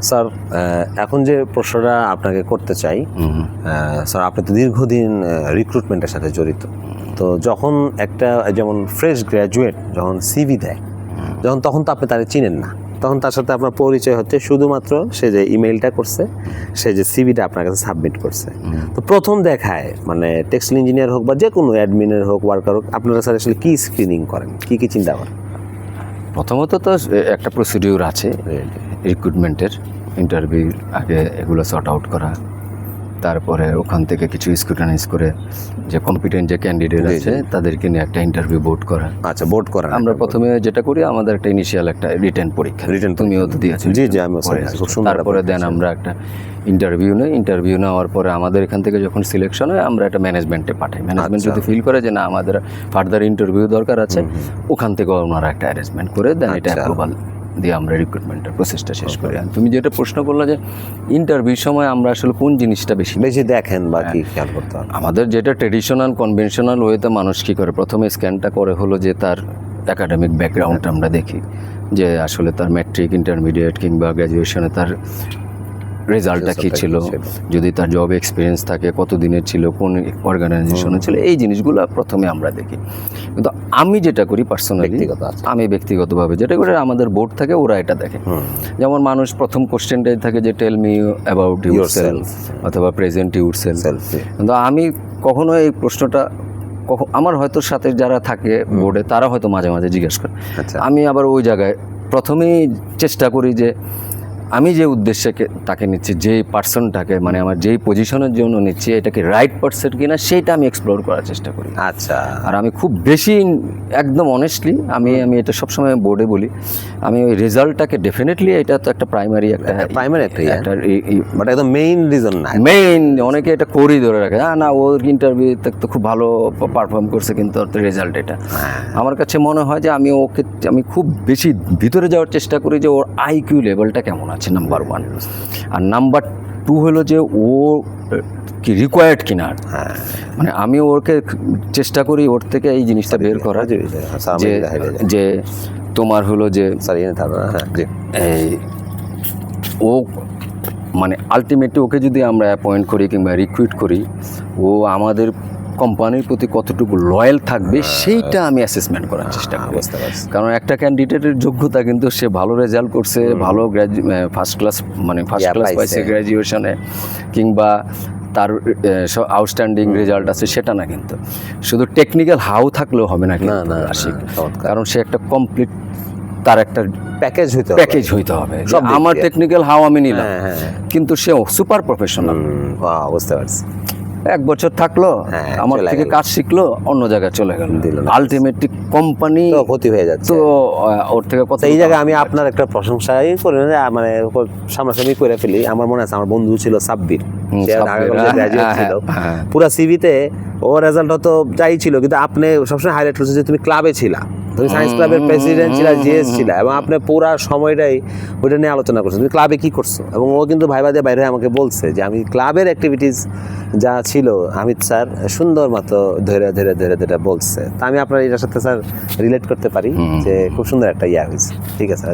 Sir এখন যে প্রশ্নটা আপনাকে করতে চাই, স্যার আপনি তো দীর্ঘদিন রিক্রুটমেন্টের সাথে জড়িত। তো যখন একটা যেমন ফ্রেশ গ্র্যাজুয়েট যখন সিভি দেয়, তখন তো আপনি তাকে চিনেন না, তখন তার সাথে আপনার পরিচয় হচ্ছে শুধুমাত্র সে যে ইমেইলটা করছে, সে যে সিভিটা আপনার কাছে সাবমিট করছে। তো প্রথম দেখায় মানে টেক্সটাইল ইঞ্জিনিয়ার হোক বা যে কোনো অ্যাডমিনের হোক, ওয়ার্কার হোক, আপনারা স্যার আসলে কী স্ক্রিনিং করেন, কী কী চিন্তা করেন? প্রথমত তো একটা প্রসিডিউর আছে রিক্রুটমেন্টের, ইন্টারভিউর আগে এগুলো সর্ট আউট করা, তারপরে ওখান থেকে কিছু স্ক্রুটানাইজ করে যে কম্পিটেন্ট যে ক্যান্ডিডেট আছে তাদেরকে নিয়ে একটা ইন্টারভিউ বোর্ড করা। আচ্ছা, বোর্ড করা। আমরা প্রথমে যেটা করি, আমাদের একটা ইনিশিয়াল একটা রিটেন পরীক্ষা, তুমিও তো দিয়েছো। জি জি, আমি তারপরে দেন আমরা একটা ইন্টারভিউ নেই, ইন্টারভিউ নেওয়ার পরে আমাদের এখান থেকে যখন সিলেকশন হয় আমরা একটা ম্যানেজমেন্টে পাঠাই। ম্যানেজমেন্ট যদি ফিল করে যে না আমাদের ফার্দার ইন্টারভিউ দরকার আছে, ওখান থেকে ওনারা একটা অ্যারেঞ্জমেন্ট করে দেন, এটা অ্যাপ্রুভাল দিয়ে আমরা রিক্রুটমেন্টের প্রসেসটা শেষ করি। তুমি যেটা প্রশ্ন করলে যে ইন্টারভিউর সময় আমরা আসলে কোন জিনিসটা বেশি দেখেন বা কি খেয়াল করতে হবে, আমাদের যেটা ট্রেডিশনাল কনভেনশনাল ওয়েতে মানুষ কী করে, প্রথমে স্ক্যানটা করে হলো যে তার একাডেমিক ব্যাকগ্রাউন্ডটা আমরা দেখি, যে আসলে তার ম্যাট্রিক, ইন্টারমিডিয়েট কিংবা গ্র্যাজুয়েশনে তার রেজাল্টটা কী ছিল, যদি তার জব এক্সপিরিয়েন্স থাকে, কত দিনের ছিল, কোন অর্গানাইজেশনে ছিল, এই জিনিসগুলো প্রথমে আমরা দেখি। কিন্তু আমি যেটা করি পার্সোনালি, আমি ব্যক্তিগতভাবে যেটা করি, আমাদের বোর্ড থাকে, ওরা এটা দেখে। যেমন মানুষ প্রথম কোশ্চেনটাই থাকে যে টেল মি অ্যাবাউট ইউরসেলফ অথবা প্রেজেন্ট ইউরসেলফ, কিন্তু আমি কখনো এই প্রশ্নটা আমার হয়তো সাথে যারা থাকে বোর্ডে তারা হয়তো মাঝে মাঝে জিজ্ঞেস করে, আমি আবার ওই জায়গায় প্রথমেই চেষ্টা করি যে আমি যে উদ্দেশ্যে তাকে নিচ্ছি, যেই পার্সনটাকে মানে আমার যেই পজিশনের জন্য নিচ্ছি, এটা কি রাইট পার্সন কিনা সেইটা আমি এক্সপ্লোর করার চেষ্টা করি। আচ্ছা, আর আমি খুব বেশি একদম অনেস্টলি আমি এটা সবসময় বোর্ডে বলি, আমি ওই রেজাল্টটাকে ডেফিনেটলি, এটা তো একটা প্রাইমারি একটা বাট একদম মেইন রিজন না, মেইন অনেকে এটা করেই ধরে রাখে, না ওর ইন্টারভিউতে তো খুব ভালো পারফর্ম করছে কিন্তু ওর রেজাল্ট এটা। আমার কাছে মনে হয় যে আমি খুব বেশি ভিতরে যাওয়ার চেষ্টা করি যে ওর আইকিউ লেভেলটা কেমন আছে, নাম্বার 1। আর নাম্বার 2 হলো যে ও কি রিকোয়ার্ড কিনা, মানে আমি ওকে চেষ্টা করি ওর থেকে এই জিনিসটা বের করা যে তোমার হলো যে এই ও মানে আলটিমেটলি ওকে যদি আমরা অ্যাপয়েন্ট করি কিংবা রিক্রুট করি, ও আমাদের কোম্পানির প্রতি কতটুকু লয়াল থাকবে সেইটা আমি অ্যাসেসমেন্ট করার চেষ্টা করি। কারণ একটা ক্যান্ডিডেটের যোগ্যতা কিন্তু সে ভালো রেজাল্ট করছে, ভালো ফার্স্ট ক্লাস পাইছে গ্র্যাজুয়েশনে, কিংবা তার আউটস্ট্যান্ডিং রেজাল্ট আছে সেটা না, কিন্তু শুধু টেকনিক্যাল হাউ থাকলেও হবে না, কারণ সে একটা কমপ্লিট তার একটা প্যাকেজ হইতে হবে। আমার টেকনিক্যাল হাউ আমি নিলাম, কিন্তু সে সুপার প্রফেশনাল, বুঝতে পারছি। 1 বছর থাকলো, আমার থেকে কাজ শিখলো, অন্য জায়গায় চলে গেল, আলটিমেটলি কোম্পানি ক্ষতি হয়ে যাচ্ছে। তো ওর থেকে কত, এই জায়গায় আমি আপনার একটা প্রশংসাই করে মানে সামনাসামনি করে ফেলি। আমার মনে আছে আমার বন্ধু ছিল সাব্বির, ছিল পুরা সিভিতে ও রেজাল্ট হতো যাই ছিল, কিন্তু আপনি সবসময় হাইলাইট করছেন যে তুমি ক্লাবে ছিলা, তুমি সায়েন্স ক্লাবের প্রেসিডেন্ট ছিলা, জিএস ছিলা, এবং আপনি পুরা সময়টাই ওইটা নিয়ে আলোচনা করছেন তুমি ক্লাবে কি করছো। এবং ও কিন্তু ভাইবা দিয়ে বাইরে আমাকে বলছে যে আমি ক্লাবের অ্যাক্টিভিটিস যা ছিল হামিদ স্যার সুন্দর মতো ধরে ধরে ধরে ধরে বলছে। তা আমি আপনার এটার সাথে স্যার রিলেট করতে পারি যে খুব সুন্দর একটা ইয়া হয়েছে। ঠিক আছে।